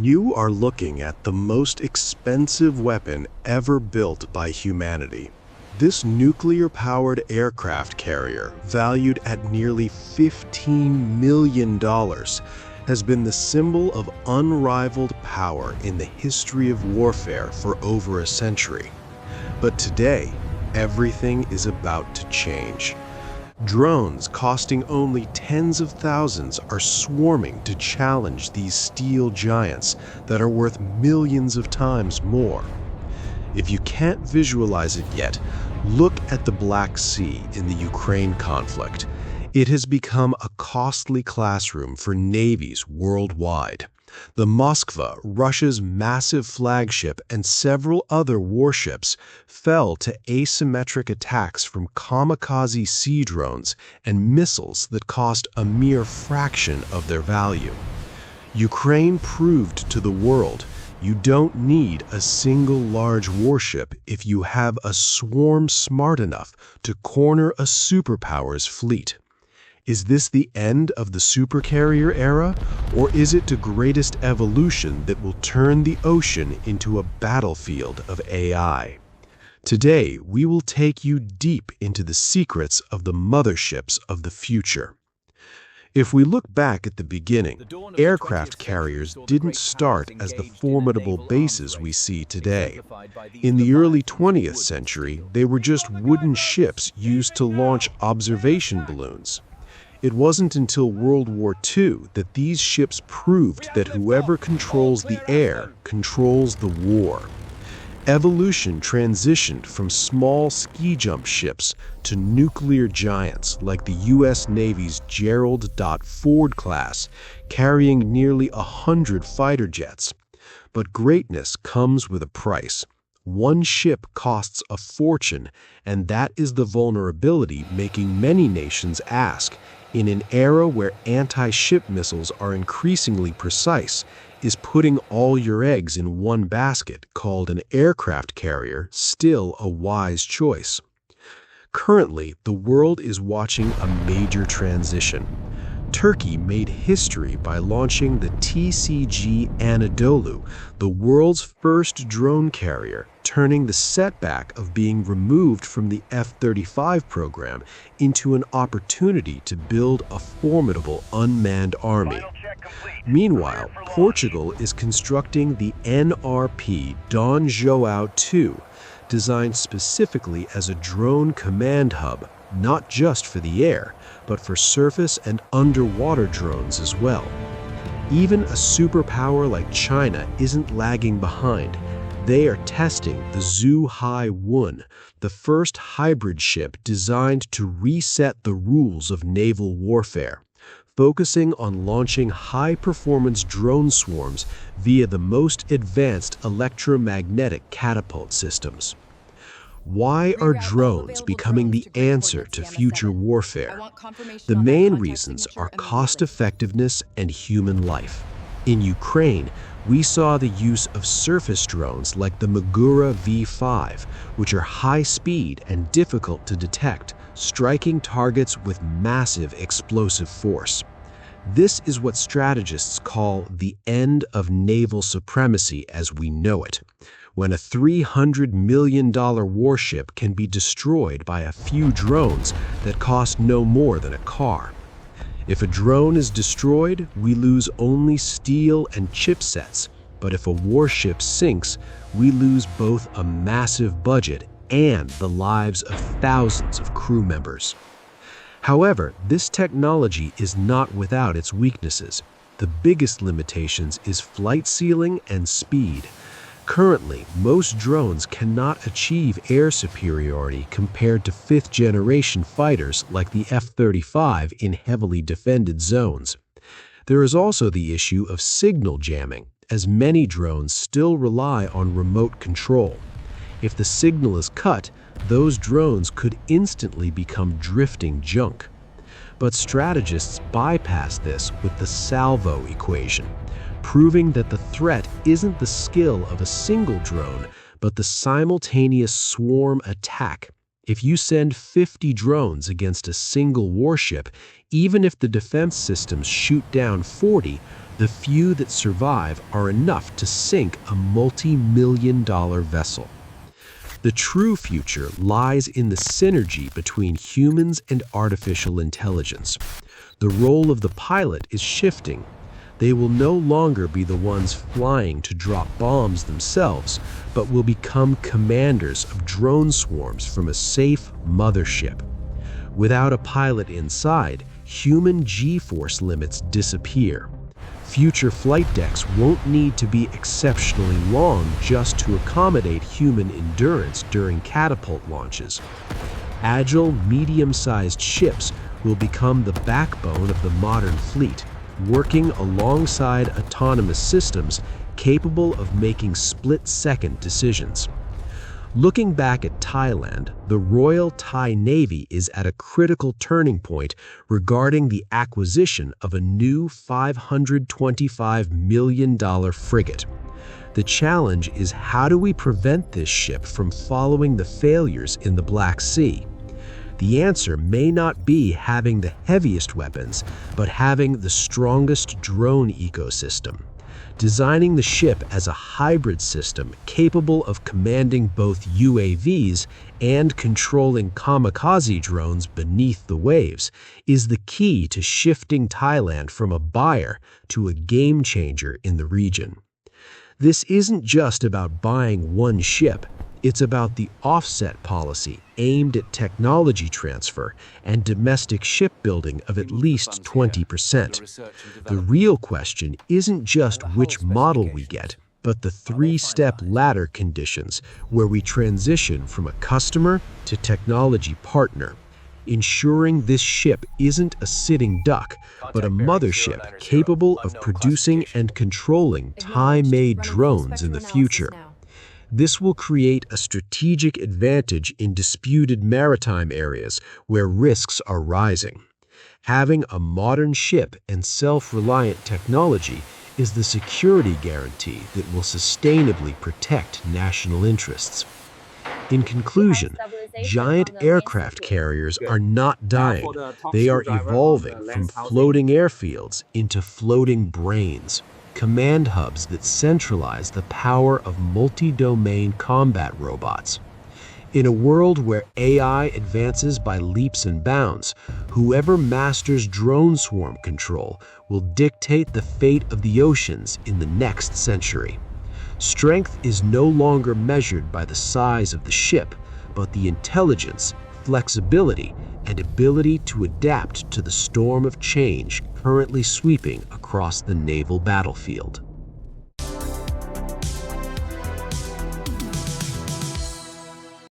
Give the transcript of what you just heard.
You are looking at the most expensive weapon ever built by humanity. This nuclear-powered aircraft carrier, valued at nearly $15 million, has been the symbol of unrivaled power in the history of warfare for over a century. But today, everything is about to change. Drones costing only tens of thousands are swarming to challenge these steel giants that are worth millions of times more. If you can't visualize it yet, look at the Black Sea in the Ukraine conflict. It has become a costly classroom for navies worldwide. The Moskva, Russia's massive flagship, and several other warships fell to asymmetric attacks from kamikaze sea drones and missiles that cost a mere fraction of their value. Ukraine proved to the world you don't need a single large warship if you have a swarm smart enough to corner a superpower's fleet. Is this the end of the supercarrier era, or is it the greatest evolution that will turn the ocean into a battlefield of AI? Today, we will take you deep into the secrets of the motherships of the future. If we look back at the beginning, aircraft carriers didn't start as the formidable bases we see today. In the early 20th century, they were just wooden ships used to launch observation balloons. It wasn't until World War II that these ships proved that whoever controls the air controls the war. Evolution transitioned from small ski-jump ships to nuclear giants like the U.S. Navy's Gerald Ford class, carrying nearly 100 fighter jets. But greatness comes with a price. One ship costs a fortune, and that is the vulnerability making many nations ask, in an era where anti-ship missiles are increasingly precise, is putting all your eggs in one basket, called an aircraft carrier, still a wise choice? Currently, the world is watching a major transition. Turkey made history by launching the TCG Anadolu, the world's first drone carrier, turning the setback of being removed from the F-35 program into an opportunity to build a formidable unmanned army. Meanwhile, Portugal is constructing the NRP Dom João II, designed specifically as a drone command hub, not just for the air, but for surface and underwater drones as well. Even a superpower like China isn't lagging behind. They are testing the Zhuhai-1, the first hybrid ship designed to reset the rules of naval warfare, focusing on launching high-performance drone swarms via the most advanced electromagnetic catapult systems. Why are drones becoming the answer to future warfare? The main reasons are cost-effectiveness and human life. In Ukraine, we saw the use of surface drones like the Magura V5, which are high-speed and difficult to detect, striking targets with massive explosive force. This is what strategists call the end of naval supremacy as we know it, when a $300 million warship can be destroyed by a few drones that cost no more than a car. If a drone is destroyed, we lose only steel and chipsets, but if a warship sinks, we lose both a massive budget and the lives of thousands of crew members. However, this technology is not without its weaknesses. The biggest limitations is flight ceiling and speed. Currently, most drones cannot achieve air superiority compared to fifth-generation fighters like the F-35 in heavily defended zones. There is also the issue of signal jamming, as many drones still rely on remote control. If the signal is cut, those drones could instantly become drifting junk. But strategists bypass this with the Salvo Equation, proving that the threat isn't the skill of a single drone, but the simultaneous swarm attack. If you send 50 drones against a single warship, even if the defense systems shoot down 40, the few that survive are enough to sink a multi-million-dollar vessel. The true future lies in the synergy between humans and artificial intelligence. The role of the pilot is shifting. They will no longer be the ones flying to drop bombs themselves, but will become commanders of drone swarms from a safe mothership. Without a pilot inside, human G-force limits disappear. Future flight decks won't need to be exceptionally long just to accommodate human endurance during catapult launches. Agile, medium-sized ships will become the backbone of the modern fleet, working alongside autonomous systems capable of making split-second decisions. Looking back at Thailand, the Royal Thai Navy is at a critical turning point regarding the acquisition of a new $525 million frigate. The challenge is, how do we prevent this ship from following the failures in the Black Sea? The answer may not be having the heaviest weapons, but having the strongest drone ecosystem. Designing the ship as a hybrid system capable of commanding both UAVs and controlling kamikaze drones beneath the waves is the key to shifting Thailand from a buyer to a game changer in the region. This isn't just about buying one ship. It's about the offset policy aimed at technology transfer and domestic shipbuilding of at least 20%. The real question isn't just which model we get, but the three-step ladder conditions where we transition from a customer to technology partner, ensuring this ship isn't a sitting duck, but a mothership capable of producing and controlling Thai-made drones in the future. This will create a strategic advantage in disputed maritime areas where risks are rising. Having a modern ship and self-reliant technology is the security guarantee that will sustainably protect national interests. In conclusion, giant aircraft carriers are not dying. They are evolving from floating airfields into floating brains, command hubs that centralize the power of multi-domain combat robots. In a world where AI advances by leaps and bounds, whoever masters drone swarm control will dictate the fate of the oceans in the next century. Strength is no longer measured by the size of the ship, but the intelligence, flexibility, and ability to adapt to the storm of change currently sweeping across the naval battlefield.